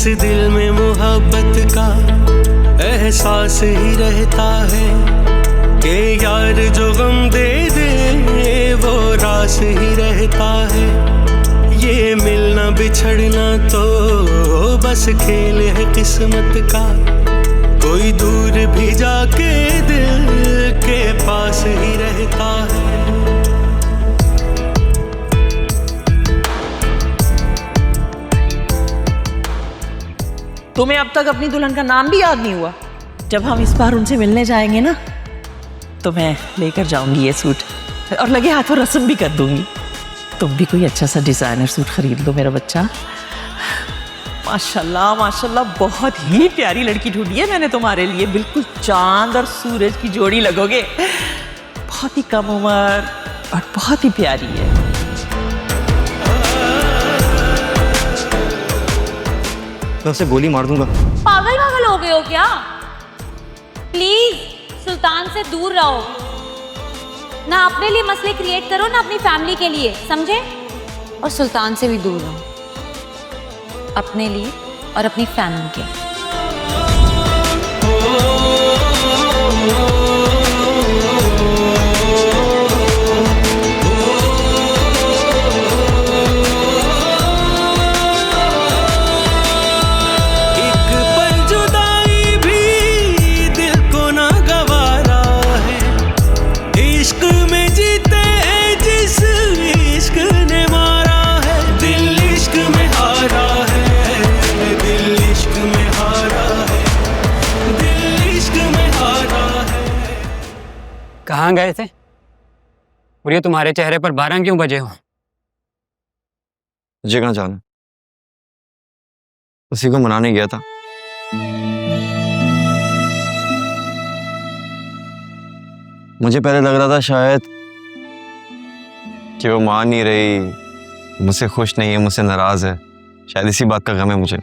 दिल में मोहब्बत का एहसास ही रहता है कि यार जो गम दे दे वो रास ही रहता है। ये मिलना बिछड़ना तो बस खेल है किस्मत का, कोई दूर भी जाके दिल के पास ही रहता है। तुम्हें अब तक अपनी दुल्हन का नाम भी याद नहीं हुआ? जब हम इस बार उनसे मिलने जाएंगे ना तो मैं लेकर जाऊंगी ये सूट और लगे हाथों रस्म भी कर दूंगी। तुम भी कोई अच्छा सा डिजाइनर सूट खरीद लो मेरा बच्चा। माशाल्लाह माशाल्लाह, बहुत ही प्यारी लड़की ढूंढी है मैंने तुम्हारे लिए। बिल्कुल चांद और सूरज की जोड़ी लगोगे। बहुत ही कम उम्र और बहुत ही प्यारी है। मैं उसे गोली मार दूंगा। पागल पागल हो गए हो क्या? प्लीज सुल्तान से दूर रहो ना, अपने लिए मसले क्रिएट करो ना अपनी फैमिली के लिए, समझे? और सुल्तान से भी दूर रहो, अपने लिए और अपनी फैमिली के लिए। कहाँ गए थे? और ये तुम्हारे चेहरे पर 12 क्यों बजे हो? मुझे कहाँ जाना, उसी को मनाने गया था। मुझे पहले लग रहा था शायद कि वो मान नहीं रही, मुझसे खुश नहीं है, मुझसे नाराज है, शायद इसी बात का गम है मुझे।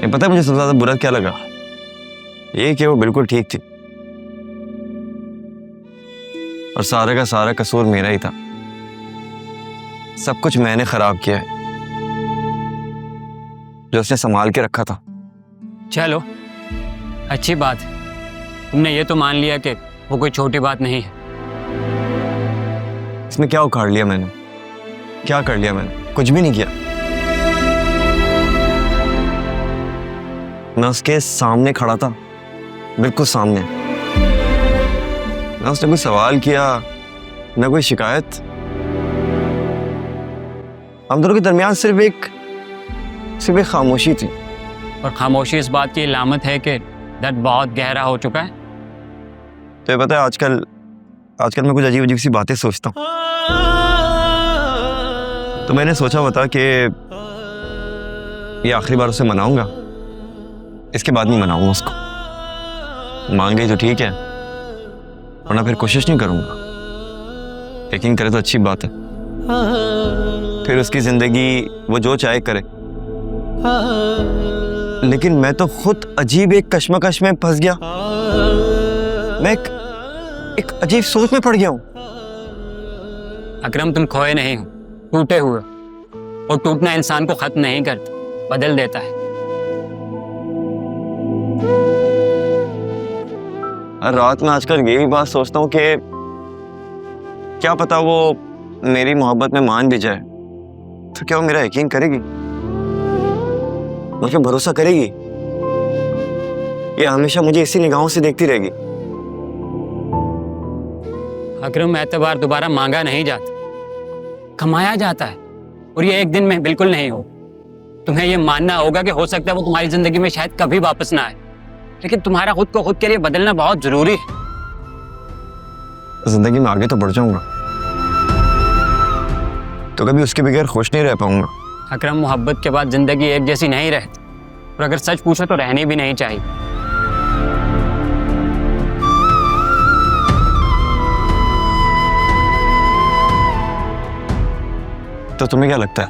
ये पता है मुझे सबसे ज्यादा बुरा क्या लगा? ये कि वो बिल्कुल ठीक थी और सारे का सारा कसूर मेरा ही था। सब कुछ मैंने खराब किया है जो उसने संभाल के रखा था। चलो अच्छी बात है, तुमने ये तो मान लिया कि वो कोई छोटी बात नहीं है। इसमें क्या उखाड़ लिया मैंने? क्या कर लिया मैंने? कुछ भी नहीं किया। मैं उसके सामने खड़ा था, बिल्कुल सामने। ना उसने कोई सवाल किया, ना कोई शिकायत। हम दोनों के दरमियान सिर्फ एक खामोशी थी। और खामोशी इस बात की अलामत है कि दर्द बहुत गहरा हो चुका है। तो ये पता है आजकल मैं कुछ अजीब सी बातें सोचता हूँ। तो मैंने सोचा बता कि ये आखिरी बार उसे मनाऊंगा, इसके बाद नहीं मनाऊंगा उसको। मान गई तो ठीक है, वरना फिर कोशिश नहीं करूंगा। यकीन करे तो अच्छी बात है, फिर उसकी जिंदगी वो जो चाहे करे। लेकिन मैं तो खुद अजीब एक कश्मकश में फंस गया। मैं एक अजीब सोच में पड़ गया हूं। अकरम, तुम खोए नहीं हो, टूटे हुए। और टूटना इंसान को खत्म नहीं करता, बदल देता है। हर रात में आजकल यही बात सोचता हूँ कि क्या पता वो मेरी मोहब्बत में मान भी जाए तो क्या वो मेरा यकीन करेगी, मुझे भरोसा करेगी, या हमेशा मुझे इसी निगाहों से देखती रहेगी? अकरम, एतबार दोबारा मांगा नहीं जाता, कमाया जाता है। और ये एक दिन में बिल्कुल नहीं हो। तुम्हें ये मानना होगा कि हो सकता है वो तुम्हारी जिंदगी में शायद कभी वापस ना आए, लेकिन तुम्हारा खुद को खुद के लिए बदलना बहुत जरूरी है। जिंदगी में आगे तो बढ़ जाऊंगा, तो कभी उसके बगैर खुश नहीं रह पाऊंगा। अकरम, मोहब्बत के बाद जिंदगी एक जैसी नहीं रहती, और अगर सच पूछो तो रहनी भी नहीं चाहिए। तो तुम्हें क्या लगता है,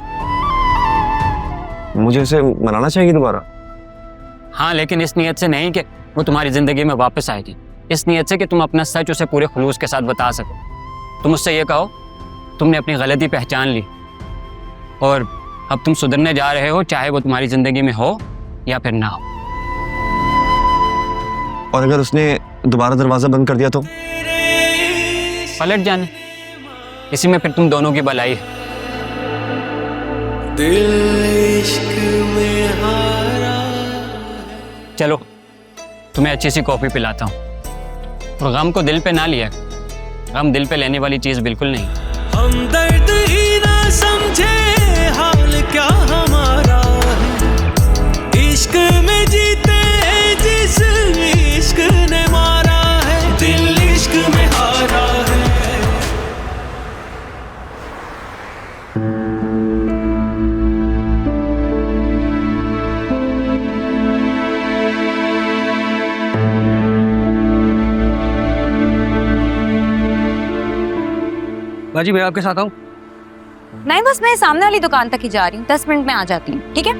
मुझे उसे मनाना चाहिए दोबारा? हाँ, लेकिन इस नीयत से नहीं कि वो तुम्हारी जिंदगी में वापस आएगी, इस नीयत से कि तुम अपना सच उसे पूरे खुलूस के साथ बता सको। तुम उससे ये कहो तुमने अपनी गलती पहचान ली और अब तुम सुधरने जा रहे हो, चाहे वो तुम्हारी जिंदगी में हो या फिर ना हो। और अगर उसने दोबारा दरवाजा बंद कर दिया तो? पलट जाना, इसी में फिर तुम दोनों की भलाई है। दिल इश्क में हारा। चलो तुम्हें अच्छी सी कॉफी पिलाता हूँ। और गम को दिल पे ना लिया, गम दिल पे लेने वाली चीज बिल्कुल नहीं। हम दर्द ही ना समझे, हाल क्या हमारा है। इश्क में जीते जिस इश्क ने मारा है, दिल इश्क में हारा है। बाजी मैं आपके साथ आऊँ? नहीं, बस मैं सामने वाली दुकान तक ही जा रही हूँ, 10 मिनट में आ जाती हूँ, ठीक है?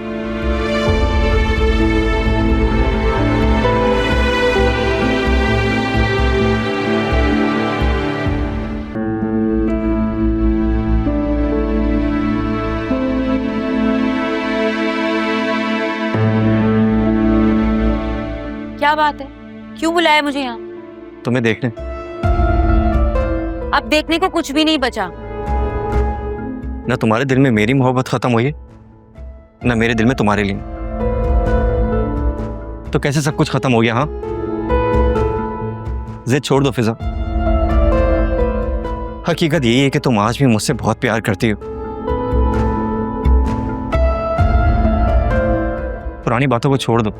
क्या बात है, क्यों बुलाया मुझे यहाँ? तुम्हें देखने। अब देखने को कुछ भी नहीं बचा। ना तुम्हारे दिल में मेरी मोहब्बत खत्म हुई है, ना मेरे दिल में तुम्हारे लिए। तो कैसे सब कुछ खत्म हो गया? हाँ, जिद छोड़ दो फिजा। हकीकत यही है कि तुम आज भी मुझसे बहुत प्यार करती हो। पुरानी बातों को छोड़ दो।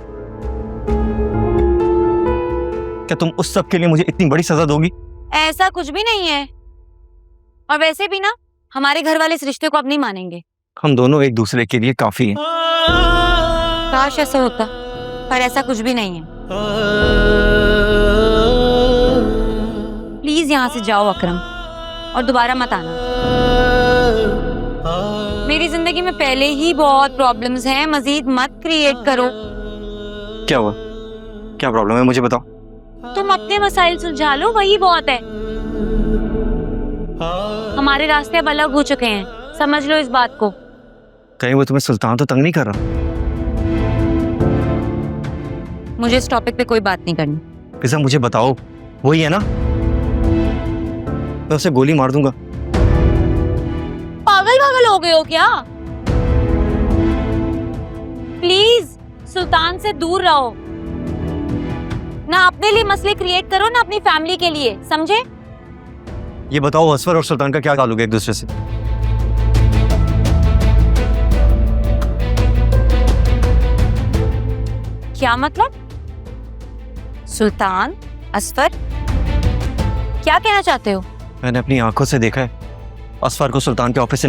क्या तुम उस सब के लिए मुझे इतनी बड़ी सजा दोगी? ऐसा कुछ भी नहीं है, और वैसे भी ना हमारे घर वाले इस रिश्ते को अब नहीं मानेंगे। हम दोनों एक दूसरे के लिए काफी हैं। काश ऐसा होता, पर ऐसा कुछ भी नहीं है। प्लीज यहाँ से जाओ अकरम, और दोबारा मत आना। मेरी जिंदगी में पहले ही बहुत प्रॉब्लम्स हैं, मजीद मत क्रिएट करो। क्या हुआ? क्या प्रॉब्लम है, मुझे बताओ। तुम अपने मसाइल सुलझा लो, वही बहुत है। हमारे रास्ते अब अलग हो चुके हैं, समझ लो इस बात को। कहीं वो तुम्हें सुल्तान तो तंग नहीं कर रहा? मुझे इस टॉपिक पे कोई बात नहीं करनी। फिजा मुझे बताओ, वही है ना? मैं उसे गोली मार दूंगा। पागल पागल हो गए हो क्या? प्लीज सुल्तान से दूर रहो। ना अपने लिए मसले क्रिएट करो, ना अपनी फैमिली के लिए, समझे? ये बताओ, असफर और सुल्तान का क्या ताल्लुक है एक दूसरे से? क्या मतलब? सुल्तान, असफर, क्या कहना चाहते हो? मैंने अपनी आंखों से देखा है असफर को सुल्तान के ऑफिस से